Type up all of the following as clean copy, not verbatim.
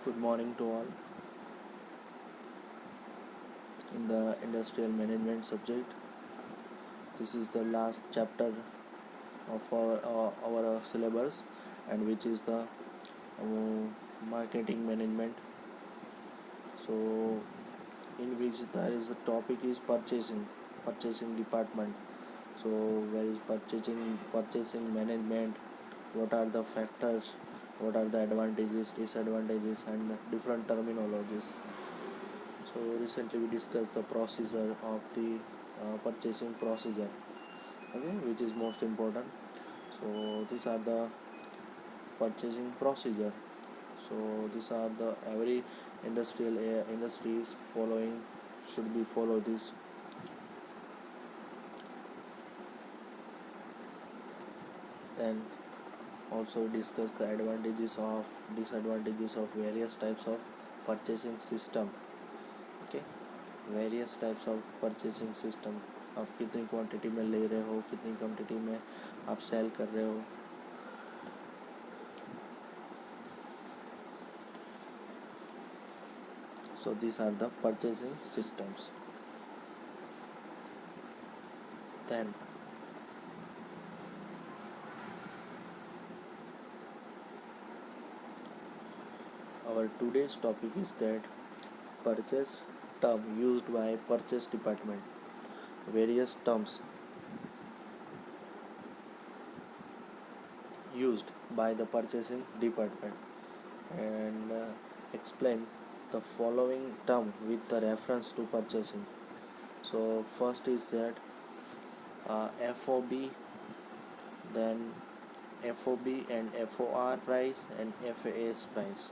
Good morning to all. In the industrial management subject, this is the last chapter of our syllabus, and which is the marketing management. So, in which there is a topic is purchasing department. So, where is purchasing management? What are the factors? What are the advantages, disadvantages, and different terminologies? So recently we discussed the procedure of the purchasing procedure, okay, which is most important. So these are the purchasing procedure. So these are the every industries following should be follow this. Then also discuss the advantages of disadvantages of various types of purchasing system. Okay, various types of purchasing system. आप कितनी quantity में ले रहे हो, कितनी quantity में आप cell कर रहे हो. So these are the purchasing systems. Then our today's topic is that purchase term used by purchase department. Various terms used by the purchasing department, and explain the following term with the reference to purchasing. So first is that FOB, then FOB and FOR price and FAS price.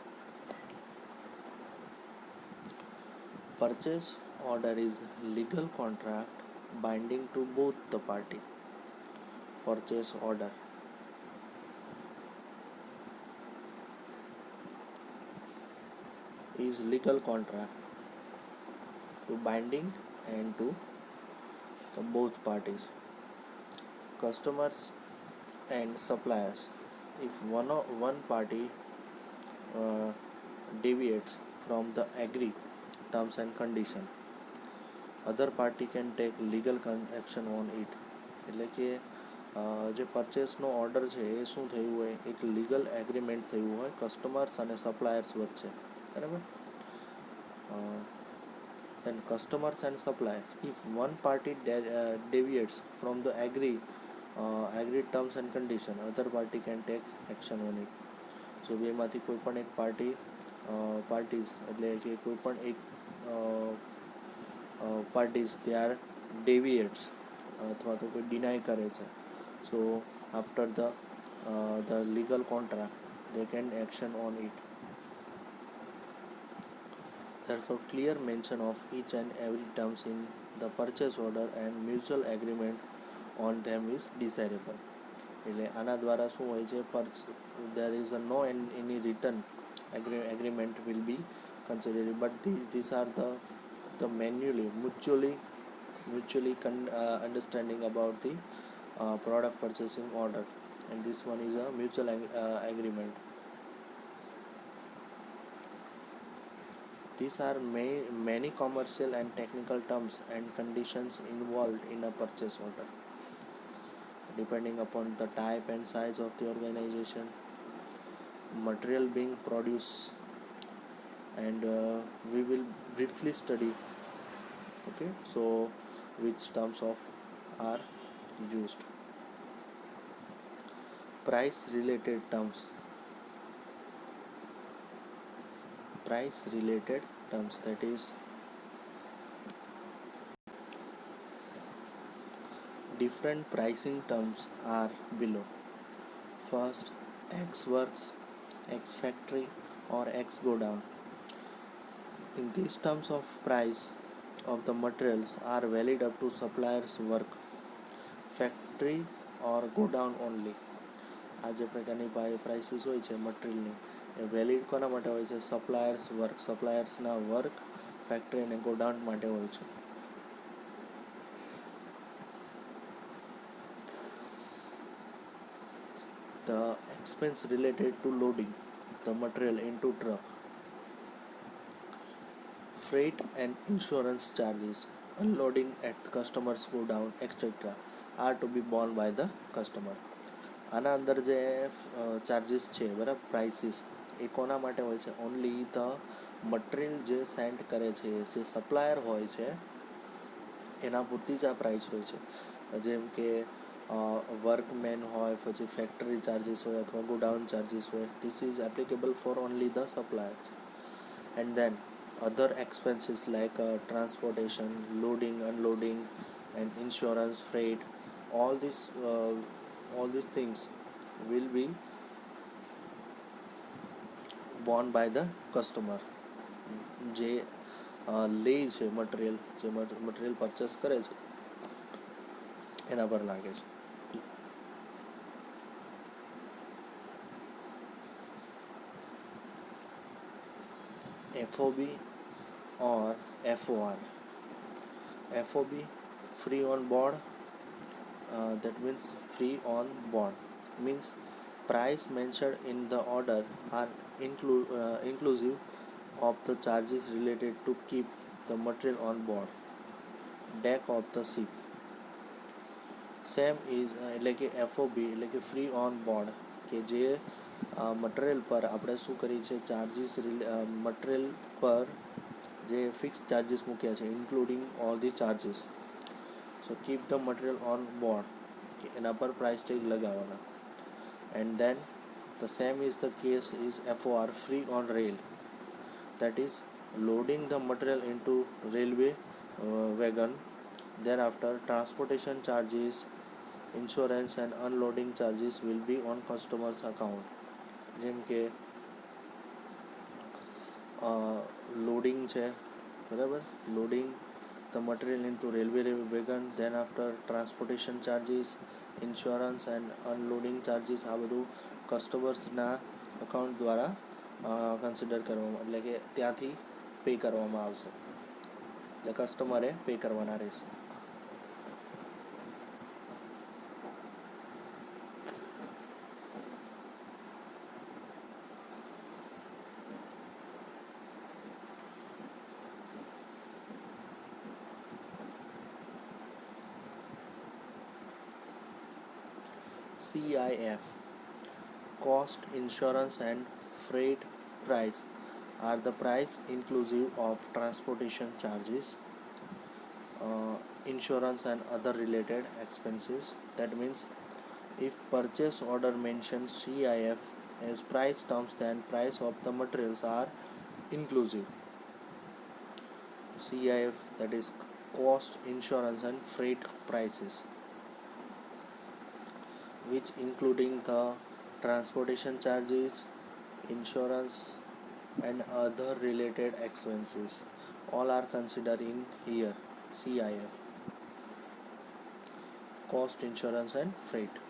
Purchase order is legal contract binding to both the party. Purchase order is legal contract to binding and to the both parties. Customers and suppliers. If one party deviates from the agreed terms and condition, other party can take legal action on it. એટલે કે જે પરચેસનો order છે એ શું થયું હોય, એક legal agreement થયું હોય કસ્ટમર્સ અને સપ્લાયર્સ વચ્ચે, બરાબર. And customers and suppliers, if one party deviates from the agreed terms and condition, other party can take action on it. So બેમાંથી કોઈ પણ એક પાર્ટીઝ એટલે કે કોઈ પણ એક parties they are deviates અથવા તો કોઈ deny કરે છે. So after the legal contract they can action on it. Therefore clear mention of each and every terms in the purchase order and mutual agreement on them is desirable. એટલે આના દ્વારા શું હોય છે, there is a no any written agreement will be considered, but these are the manually mutually understanding about the product purchasing order, and this one is a mutual agreement. These are many commercial and technical terms and conditions involved in a purchase order, depending upon the type and size of the organization, material being produced, and we will briefly study, okay, so which terms of are used. Price related terms, that is different pricing terms are below. First, X works, X factory, or X go down. In these terms of price of the materials are valid up to supplier's work, factory or go down only. આ જે પ્રકારની prices હોય છે મટીરિયલની એ valid કોના માટે હોય છે, સપ્લાયર્સના work, factory અને ગોડાઉન માટે હોય છે. The expense related to loading the material into truck freight and insurance charges, unloading at customers' godown, etc., are to be borne by the customer. આના અંદર જે ચાર્જીસ છે બરાબર, પ્રાઇસીસ, એ કોના માટે હોય છે? ઓનલી ધ મટીરિયલ જે સેન્ડ કરે છે, જે સપ્લાયર હોય છે એના પૂરતી જ આ પ્રાઇસ હોય છે. જેમ કે વર્કમેન હોય, પછી ફેક્ટરી ચાર્જીસ હોય અથવા ગોડાઉન ચાર્જીસ હોય, this is applicable for only the suppliers. And then other expenses like transportation, loading, unloading, and insurance, freight, all these all these things will be borne by the customer. જે લે છે material, જે material purchase કરે છે એના પર લાગે છે. FOB or FOR. FOB, free on board, that means free on board means price mentioned in the order are inclusive of the charges related to keep the material on board deck of the ship. Same is એટલે કે FOB એટલે કે free on board, કે જે material પર આપણે શું કરી છે, ચાર્જીસ મટીરિયલ પર જે ફિક્સ ચાર્જીસ મૂક્યા છે, including all the charges. So keep the material on board, કે એના પર પ્રાઇસ ટેગ લગાવવાના. And then the same is the case is FOR, free on rail, that is loading the material into railway wagon. Thereafter transportation charges, insurance and unloading charges will be on customer's account. જેમ કે loading છે બરાબર, loading the material into railway wagon, then after transportation charges, insurance and unloading charges, આ બધું કસ્ટમર્સના account દ્વારા consider કરવામાં, એટલે કે ત્યાંથી પે કરવામાં આવશે, એટલે કસ્ટમરે પે કરવાના રહેશે. CIF, cost, insurance and freight price are the price inclusive of transportation charges, insurance and other related expenses. That means if purchase order mentions CIF as price terms, then price of the materials are inclusive. CIF, that is cost, insurance and freight prices, which including the transportation charges, insurance and other related expenses, all are considered in here. CIF, cost, insurance and freight.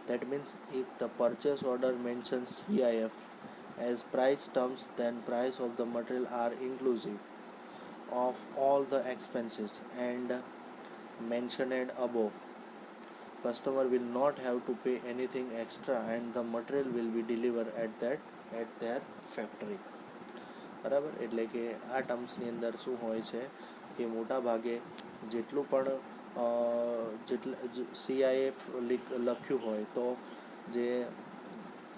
That means if the purchase order mentions CIF as price terms, then price of the material are inclusive of all the expenses and mentioned above. Customer will not have to pay anything extra and the material will be delivered at their factory. બરાબર, એટલે કે આ ટર્મ્સની અંદર શું હોય છે કે મોટા ભાગે જેટલું પણ CIF લખ્યું હોય તો જે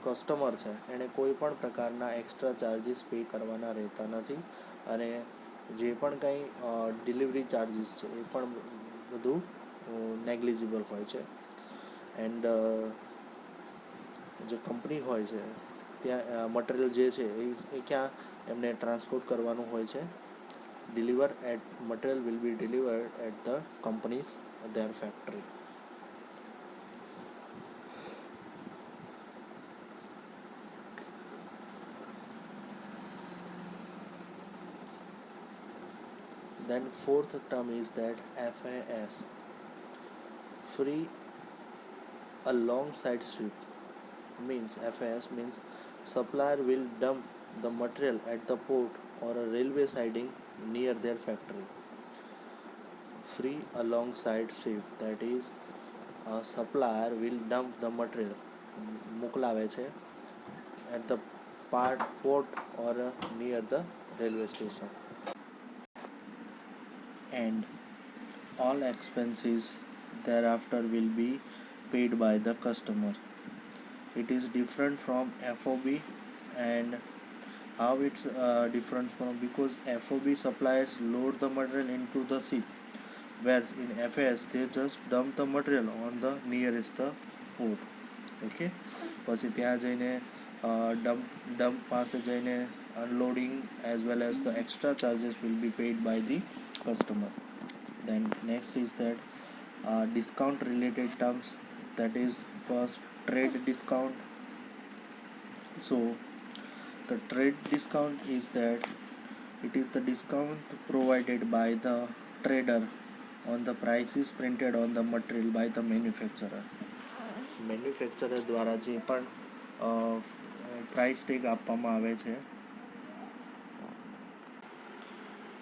કસ્ટમર છે એણે કોઈ પણ પ્રકારના એક્સ્ટ્રા ચાર્જીસ પે કરવાના રહેતા નથી, અને જે પણ કંઈ ડિલિવરી ચાર્જીસ છે એ પણ બધું નેગ્લિજિબલ હોય છે. એન્ડ જે કંપની હોય છે ત્યાં મટીરિયલ જે છે એ ક્યાં એમને ટ્રાન્સપોર્ટ કરવાનું હોય છે, material will be delivered at the companies their factory. Then fourth term is that FAS, free alongside ship, means FAS means supplier will dump the material at the port or a railway siding near their factory. Free alongside ship, that is a supplier will dump the material, મોકલાવે છે at the port or near the railway station. and all expenses thereafter will be paid by the customer. It is different from FOB. And how it's different from, because FOB suppliers load the material into the ship, whereas in FAS they just dump the material on the nearest the port. Okay, પછી ત્યાં જઈને dump પાસે જઈને unloading as well as the extra charges will be paid by the customer. Then next is that discount related terms, that is first trade discount. So the trade discount is that it is the discount provided by the trader on the prices printed on the material by the manufacturer. Manufacturer દ્વારા જે પણ price tag આપવામાં આવે છે,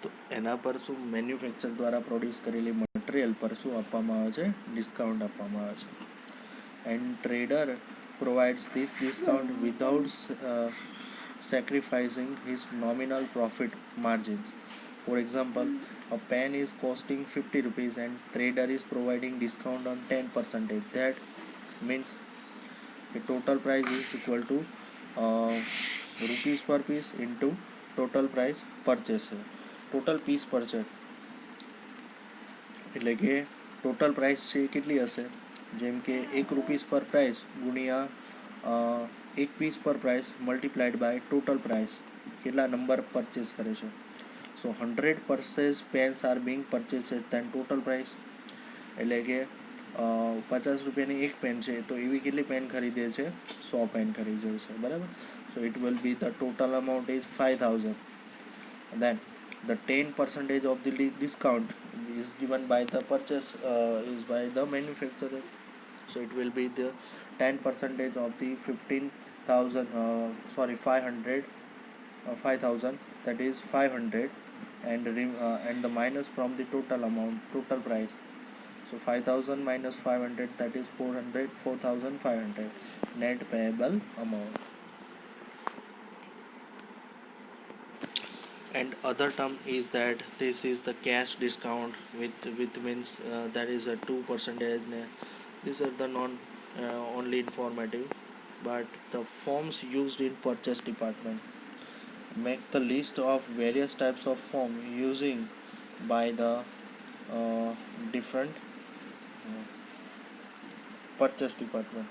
તો એના પર શું મેન્યુફેક્ચર દ્વારા પ્રોડ્યુસ કરેલી મટીરિયલ પર શું આપવામાં આવે છે? ડિસ્કાઉન્ટ આપવામાં આવે છે. And trader provides this discount without sacrificing his nominal profit margins. For example, a pen is costing 50 rupees and trader is providing discount on 10%. That means the total price is equal to rupees per piece into total price purchase. Total piece purchase એટલે કે total price છે એ કેટલી હશે? જેમ કે 1 rupees પર price ગુણ્યા 1 piece per price multiplied by total price, કેટલા નંબર પરચેસ કરે છે. So 100 purchase pens are being purchase then total price, એટલે કે 50 રૂપિયાની એક પેન છે તો એવી કેટલી પેન ખરીદે છે? 100 પેન ખરીદે છે, બરાબર. So it will be the total amount is 5000. Then the 10% of the discount is given by the purchase is by the manufacturer. So it will be the 10% of the 5000, that is 500, and the minus from the total amount, total price. So 5000 minus 500, that is 4500 net payable amount. And other term is that this is the cash discount with means that is a 2%. These are the non only informative, but the forms used in purchase department. Make the list of various types of form using by the different purchase department.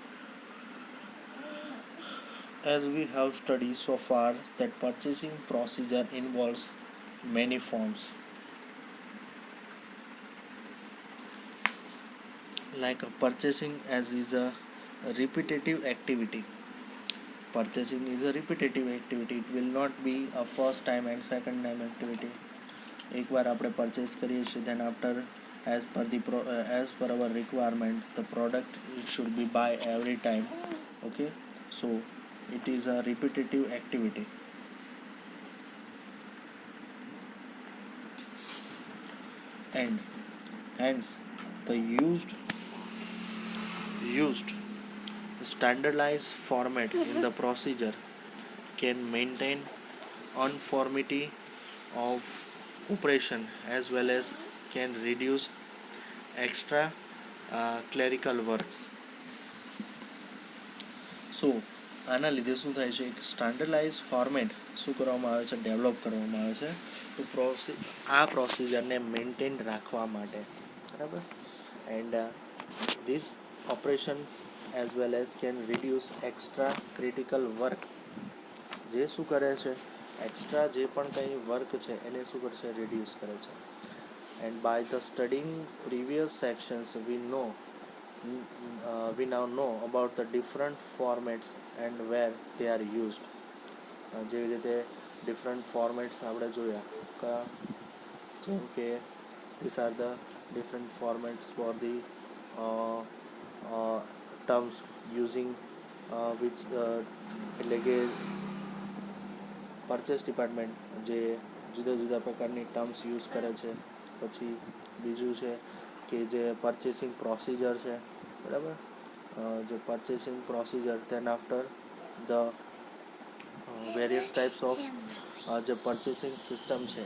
As we have studied so far that purchasing procedure involves many forms, like purchasing as is a repetitive activity. Purchasing is a repetitive activity. It will not be a first time and second time activity. એક વાર આપણે purchase કરીએ છીએ, then after as per our requirement the product it should be buy every time. Okay, so it is a repetitive activity. And hence the used standardized format in the procedure can maintain uniformity of operation as well as can reduce extra clerical works. So આના લીધે શું થાય છે? એક standardise format શું કરવામાં આવે છે? ડેવલપ કરવામાં આવે છે તો આ પ્રોસિજરને મેન્ટેન રાખવા માટે, બરાબર. And this operations as well as can reduce extra critical work. જે શું કરે છે? એક્સ્ટ્રા જે પણ કંઈ વર્ક છે એને શું કરશે? રિડ્યુસ કરે છે. And by the studying previous sections we now know about the different formats and where they are used. જેવી રીતે different formats આપણે જોયા, જેમ કે these are the different formats for the terms using which એટલે કે પરચેસ ડિપાર્ટમેન્ટ જે જુદા જુદા પ્રકારની ટર્મ્સ યુઝ કરે છે. પછી બીજું છે કે જે પરચેસિંગ પ્રોસિજર છે, બરાબર. જે purchasing procedure, than after the various types of જે પરચેસિંગ સિસ્ટમ છે,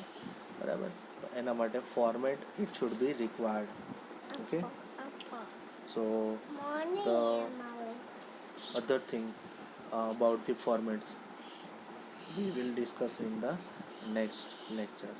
બરાબર. તો એના માટે format it should be required. Okay, so the other thing about the formats we will discuss in the next lecture.